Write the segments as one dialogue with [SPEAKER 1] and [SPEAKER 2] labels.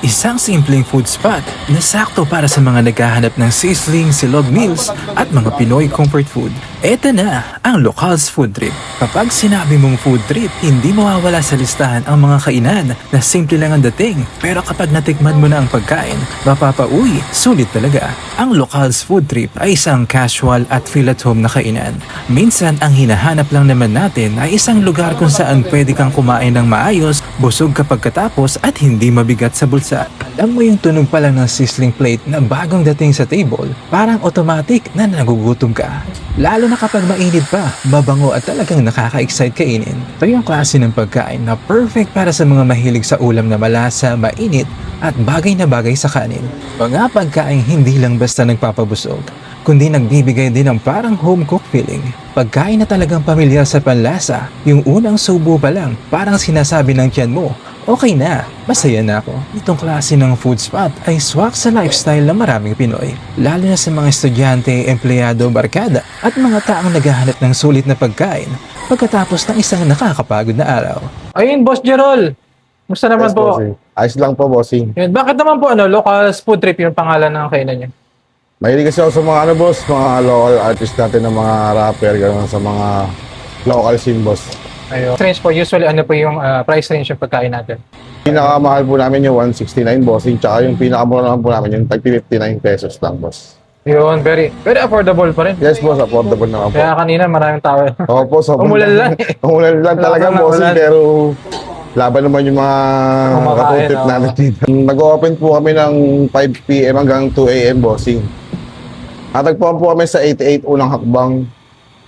[SPEAKER 1] Isang simpleng food spot na sakto para sa mga naghahanap ng sizzling, silog meals at mga Pinoy comfort food. Ito na ang Locals Food Trip. Kapag sinabi mong food trip, hindi mawawala sa listahan ang mga kainan na simple lang ang dating. Pero kapag natikman mo na ang pagkain, mapapauwi, sulit talaga. Ang Locals Food Trip ay isang casual at feel at home na kainan. Minsan ang hinahanap lang naman natin ay isang lugar kung saan pwede kang kumain ng maayos, busog kapag katapos at hindi mabigat sa bulsa. Alam mo yung tunog pa lang ng sizzling plate na bagong dating sa table, parang automatic na nagugutom ka. Lalo na kapag mainit pa, mabango at talagang nakaka-excite kainin. Ito yung klase ng pagkain na perfect para sa mga mahilig sa ulam na malasa, mainit at bagay na bagay sa kanin. Mga pagkain hindi lang basta nagpapabusog, kundi nagbibigay din ng parang home-cooked feeling. Pagkain na talagang pamilyar sa panlasa, yung unang subo pa lang, parang sinasabi ng tiyan mo, okay na, masaya na ako. Itong klase ng food spot ay swak sa lifestyle ng maraming Pinoy, lalo na sa mga estudyante, empleyado, barkada at mga taong naghahanap ng sulit na pagkain pagkatapos ng isang nakakapagod na araw.
[SPEAKER 2] Ayun, Boss Gerald. Gusto naman
[SPEAKER 3] Yes,
[SPEAKER 2] po.
[SPEAKER 3] bossing. Ayos lang po, bossing.
[SPEAKER 2] Yun, bakit naman po Locals Food Trip yung pangalan ng kainan niyo?
[SPEAKER 3] Mahilig kasi ako sa mga boss, mga local artist natin ng mga rapper, gano'n sa mga local scene, boss.
[SPEAKER 2] Ayun. Range po, usually ano po yung price range yung pagkain natin?
[SPEAKER 3] Pinakamahal po namin yung 169, bossing, tsaka yung pinakamura naman po namin yung tag 59 pesos lang, boss.
[SPEAKER 2] Yun, very affordable pa rin.
[SPEAKER 3] Yes, boss, affordable naman po.
[SPEAKER 2] Kaya kanina maraming tao.
[SPEAKER 3] Opo, sobrang...
[SPEAKER 2] Umulan lang.
[SPEAKER 3] Umulan lang talaga,
[SPEAKER 2] Wala
[SPEAKER 3] bossing,
[SPEAKER 2] umulan.
[SPEAKER 3] pero laban naman yung mga
[SPEAKER 2] Kumakain,
[SPEAKER 3] katutip
[SPEAKER 2] oo.
[SPEAKER 3] natin dito. Nag-open po kami ng 5 p.m. hanggang 2 a.m., bossing. Natagpuan po kami sa 88 Unang Hakbang,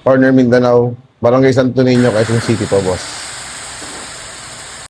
[SPEAKER 3] Corner Mindanao, Barangay Santo Niño, Quezon City po, boss.